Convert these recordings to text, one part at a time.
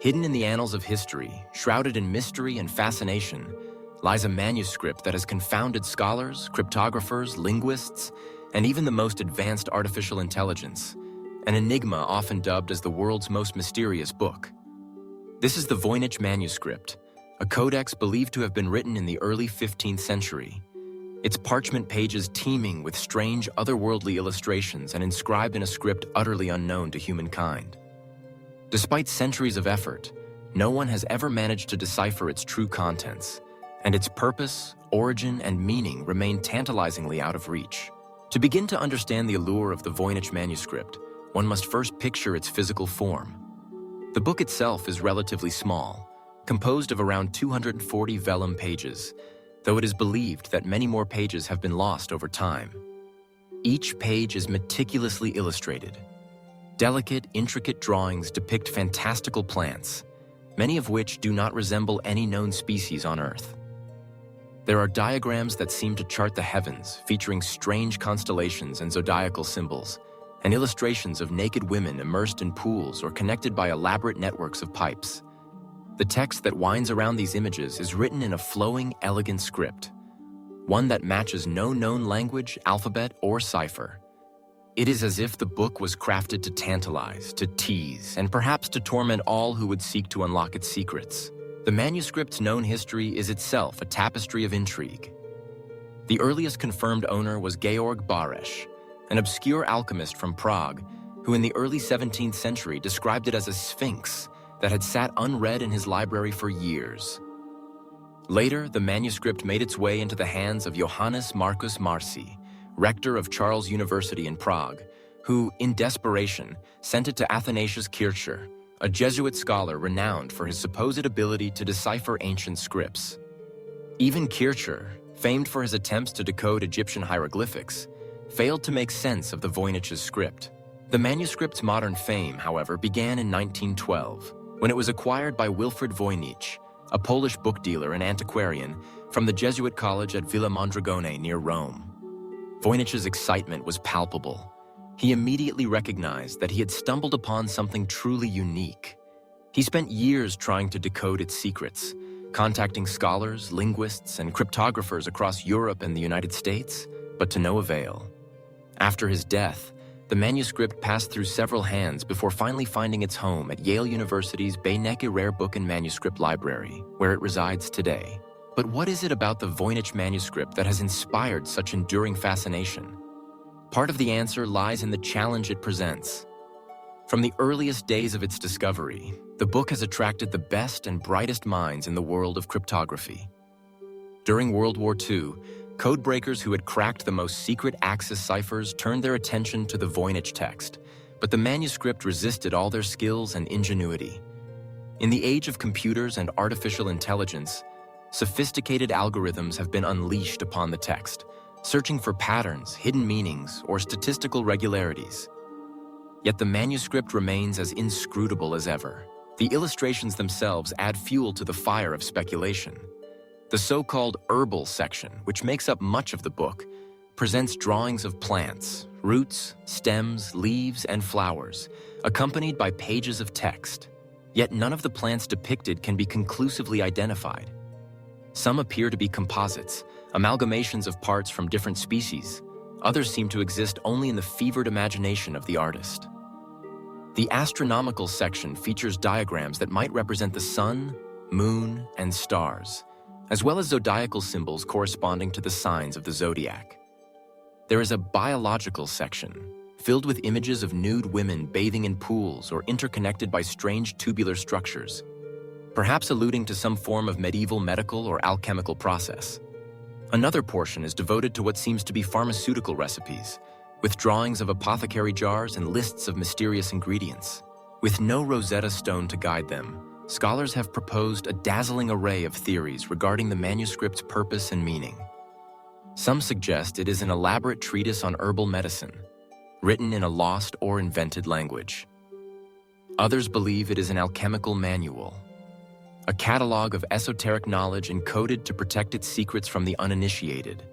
Hidden in the annals of history, shrouded in mystery and fascination, lies a manuscript that has confounded scholars, cryptographers, linguists, and even the most advanced artificial intelligence, an enigma often dubbed as the world's most mysterious book. This is the Voynich Manuscript, a codex believed to have been written in the early 15th century. Its parchment pages teeming with strange, otherworldly illustrations and inscribed in a script utterly unknown to humankind. Despite centuries of effort, no one has ever managed to decipher its true contents, and its purpose, origin, and meaning remain tantalizingly out of reach. To begin to understand the allure of the Voynich Manuscript, one must first picture its physical form. The book itself is relatively small, composed of around 240 vellum pages, though it is believed that many more pages have been lost over time. Each page is meticulously illustrated. Delicate, intricate drawings depict fantastical plants, many of which do not resemble any known species on Earth. There are diagrams that seem to chart the heavens, featuring strange constellations and zodiacal symbols, and illustrations of naked women immersed in pools or connected by elaborate networks of pipes. The text that winds around these images is written in a flowing, elegant script, one that matches no known language, alphabet, or cipher. It is as if the book was crafted to tantalize, to tease, and perhaps to torment all who would seek to unlock its secrets. The manuscript's known history is itself a tapestry of intrigue. The earliest confirmed owner was Georg Baresch, an obscure alchemist from Prague, who in the early 17th century described it as a sphinx that had sat unread in his library for years. Later, the manuscript made its way into the hands of Johannes Marcus Marci, rector of Charles University in Prague, who, in desperation, sent it to Athanasius Kircher, a Jesuit scholar renowned for his supposed ability to decipher ancient scripts. Even Kircher, famed for his attempts to decode Egyptian hieroglyphics, failed to make sense of the Voynich's script. The manuscript's modern fame, however, began in 1912, when it was acquired by Wilfrid Voynich, a Polish book dealer and antiquarian from the Jesuit college at Villa Mondragone near Rome. Voynich's excitement was palpable. He immediately recognized that he had stumbled upon something truly unique. He spent years trying to decode its secrets, contacting scholars, linguists, and cryptographers across Europe and the United States, but to no avail. After his death, the manuscript passed through several hands before finally finding its home at Yale University's Beinecke Rare Book and Manuscript Library, where it resides today. But what is it about the Voynich manuscript that has inspired such enduring fascination? Part of the answer lies in the challenge it presents. From the earliest days of its discovery, the book has attracted the best and brightest minds in the world of cryptography. During World War II, codebreakers who had cracked the most secret Axis ciphers turned their attention to the Voynich text, but the manuscript resisted all their skills and ingenuity. In the age of computers and artificial intelligence, sophisticated algorithms have been unleashed upon the text, searching for patterns, hidden meanings, or statistical regularities. Yet the manuscript remains as inscrutable as ever. The illustrations themselves add fuel to the fire of speculation. The so-called herbal section, which makes up much of the book, presents drawings of plants, roots, stems, leaves, and flowers, accompanied by pages of text. Yet none of the plants depicted can be conclusively identified. Some appear to be composites, amalgamations of parts from different species. Others seem to exist only in the fevered imagination of the artist. The astronomical section features diagrams that might represent the sun, moon, and stars, as well as zodiacal symbols corresponding to the signs of the zodiac. There is a biological section, filled with images of nude women bathing in pools or interconnected by strange tubular structures, perhaps alluding to some form of medieval medical or alchemical process. Another portion is devoted to what seems to be pharmaceutical recipes, with drawings of apothecary jars and lists of mysterious ingredients. With no Rosetta Stone to guide them, scholars have proposed a dazzling array of theories regarding the manuscript's purpose and meaning. Some suggest it is an elaborate treatise on herbal medicine, written in a lost or invented language. Others believe it is an alchemical manual, a catalog of esoteric knowledge encoded to protect its secrets from the uninitiated.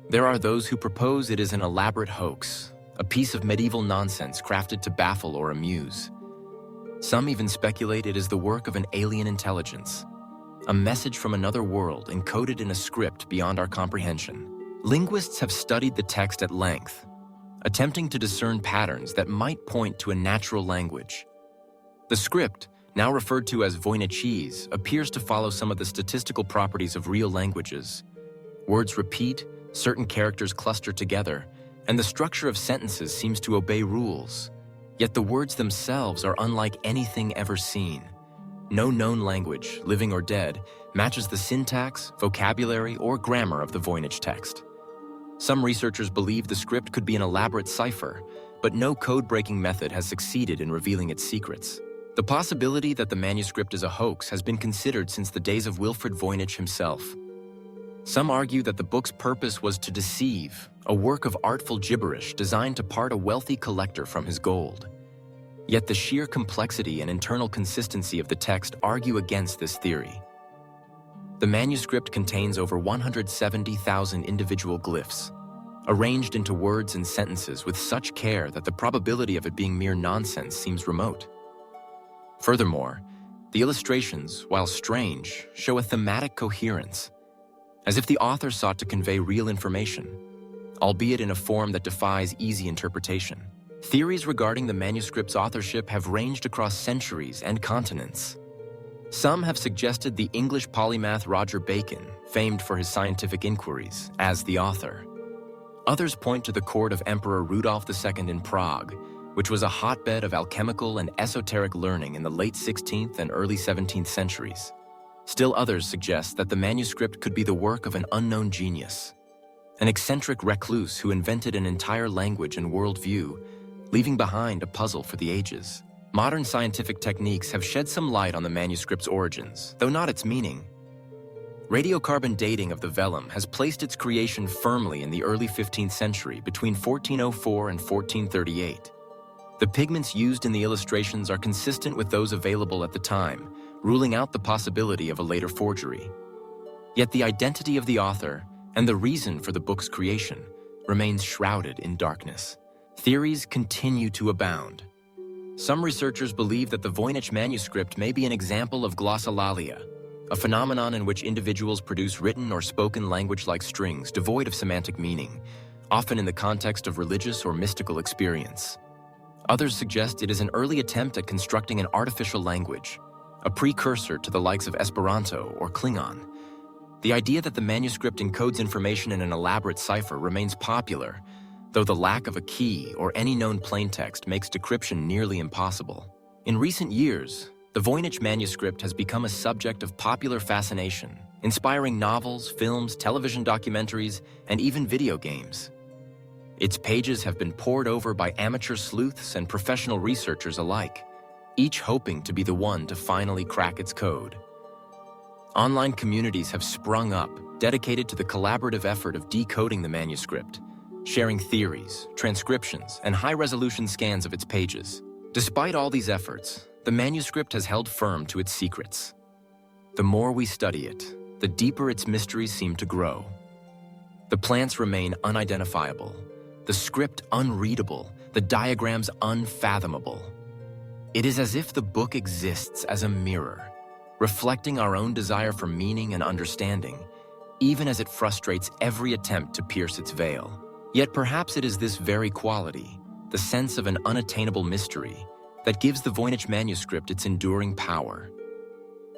There are those who propose it is an elaborate hoax, a piece of medieval nonsense crafted to baffle or amuse. Some even speculate it is the work of an alien intelligence, a message from another world encoded in a script beyond our comprehension. Linguists have studied the text at length, attempting to discern patterns that might point to a natural language. The script, now referred to as Voynich, appears to follow some of the statistical properties of real languages. Words repeat, certain characters cluster together, and the structure of sentences seems to obey rules. Yet the words themselves are unlike anything ever seen. No known language, living or dead, matches the syntax, vocabulary, or grammar of the Voynich text. Some researchers believe the script could be an elaborate cipher, but no code-breaking method has succeeded in revealing its secrets. The possibility that the manuscript is a hoax has been considered since the days of Wilfred Voynich himself. Some argue that the book's purpose was to deceive, a work of artful gibberish designed to part a wealthy collector from his gold. Yet the sheer complexity and internal consistency of the text argue against this theory. The manuscript contains over 170,000 individual glyphs, arranged into words and sentences with such care that the probability of it being mere nonsense seems remote. Furthermore, the illustrations, while strange, show a thematic coherence, as if the author sought to convey real information, albeit in a form that defies easy interpretation. Theories regarding the manuscript's authorship have ranged across centuries and continents. Some have suggested the English polymath Roger Bacon, famed for his scientific inquiries, as the author. Others point to the court of Emperor Rudolf II in Prague, which was a hotbed of alchemical and esoteric learning in the late 16th and early 17th centuries. Still others suggest that the manuscript could be the work of an unknown genius, an eccentric recluse who invented an entire language and worldview, leaving behind a puzzle for the ages. Modern scientific techniques have shed some light on the manuscript's origins, though not its meaning. Radiocarbon dating of the vellum has placed its creation firmly in the early 15th century, between 1404 and 1438. The pigments used in the illustrations are consistent with those available at the time, ruling out the possibility of a later forgery. Yet the identity of the author and the reason for the book's creation remains shrouded in darkness. Theories continue to abound. Some researchers believe that the Voynich manuscript may be an example of glossolalia, a phenomenon in which individuals produce written or spoken language-like strings devoid of semantic meaning, often in the context of religious or mystical experience. Others suggest it is an early attempt at constructing an artificial language, a precursor to the likes of Esperanto or Klingon. The idea that the manuscript encodes information in an elaborate cipher remains popular, though the lack of a key or any known plaintext makes decryption nearly impossible. In recent years, the Voynich manuscript has become a subject of popular fascination, inspiring novels, films, television documentaries, and even video games. Its pages have been pored over by amateur sleuths and professional researchers alike, each hoping to be the one to finally crack its code. Online communities have sprung up, dedicated to the collaborative effort of decoding the manuscript, sharing theories, transcriptions, and high-resolution scans of its pages. Despite all these efforts, the manuscript has held firm to its secrets. The more we study it, the deeper its mysteries seem to grow. The plants remain unidentifiable, the script unreadable, the diagrams unfathomable. It is as if the book exists as a mirror, reflecting our own desire for meaning and understanding, even as it frustrates every attempt to pierce its veil. Yet perhaps it is this very quality, the sense of an unattainable mystery, that gives the Voynich manuscript its enduring power.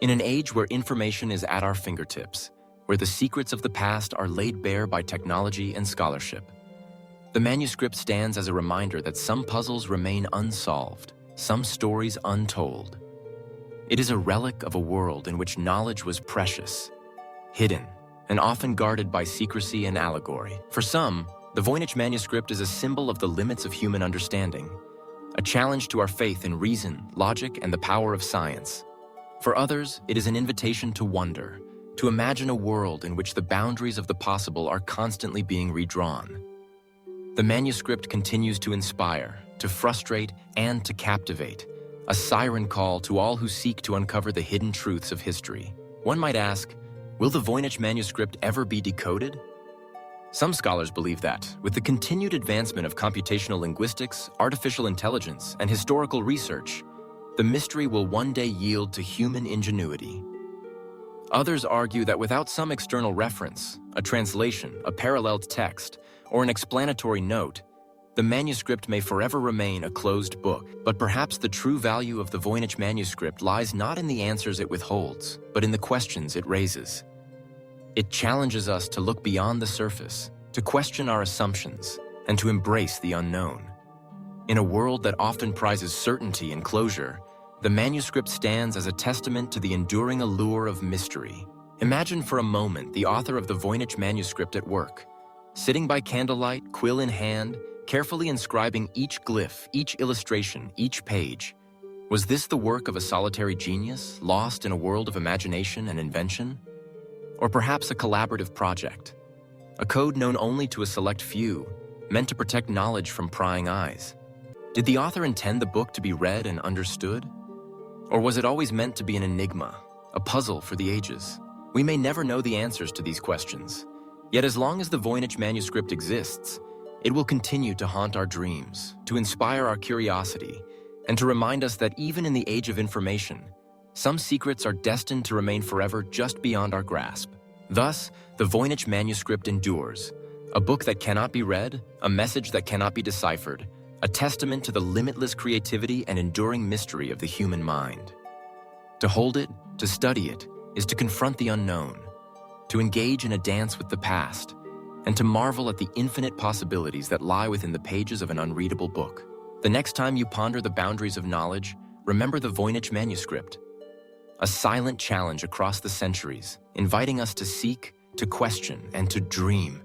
In an age where information is at our fingertips, where the secrets of the past are laid bare by technology and scholarship, the manuscript stands as a reminder that some puzzles remain unsolved, some stories untold. It is a relic of a world in which knowledge was precious, hidden, and often guarded by secrecy and allegory. For some, the Voynich manuscript is a symbol of the limits of human understanding, a challenge to our faith in reason, logic, and the power of science. For others, it is an invitation to wonder, to imagine a world in which the boundaries of the possible are constantly being redrawn. The manuscript continues to inspire, to frustrate, and to captivate, a siren call to all who seek to uncover the hidden truths of history. One might ask, will the Voynich manuscript ever be decoded? Some scholars believe that, with the continued advancement of computational linguistics, artificial intelligence, and historical research, the mystery will one day yield to human ingenuity. Others argue that without some external reference, a translation, a paralleled text, or an explanatory note, the manuscript may forever remain a closed book. But perhaps the true value of the Voynich Manuscript lies not in the answers it withholds, but in the questions it raises. It challenges us to look beyond the surface, to question our assumptions, and to embrace the unknown. In a world that often prizes certainty and closure, the manuscript stands as a testament to the enduring allure of mystery. Imagine for a moment the author of the Voynich Manuscript at work, sitting by candlelight, quill in hand, carefully inscribing each glyph, each illustration, each page. Was this the work of a solitary genius, lost in a world of imagination and invention? Or perhaps a collaborative project, a code known only to a select few, meant to protect knowledge from prying eyes? Did the author intend the book to be read and understood? Or was it always meant to be an enigma, a puzzle for the ages? We may never know the answers to these questions, yet as long as the Voynich Manuscript exists, it will continue to haunt our dreams, to inspire our curiosity, and to remind us that even in the age of information, some secrets are destined to remain forever just beyond our grasp. Thus, the Voynich Manuscript endures, a book that cannot be read, a message that cannot be deciphered, a testament to the limitless creativity and enduring mystery of the human mind. To hold it, to study it, is to confront the unknown, to engage in a dance with the past, and to marvel at the infinite possibilities that lie within the pages of an unreadable book. The next time you ponder the boundaries of knowledge, remember the Voynich Manuscript, a silent challenge across the centuries, inviting us to seek, to question, and to dream.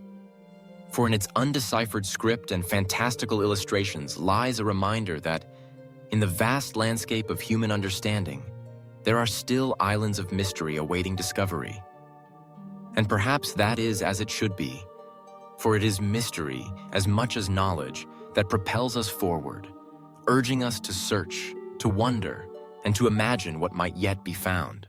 For in its undeciphered script and fantastical illustrations lies a reminder that, in the vast landscape of human understanding, there are still islands of mystery awaiting discovery. And perhaps that is as it should be, for it is mystery as much as knowledge that propels us forward, urging us to search, to wonder, and to imagine what might yet be found.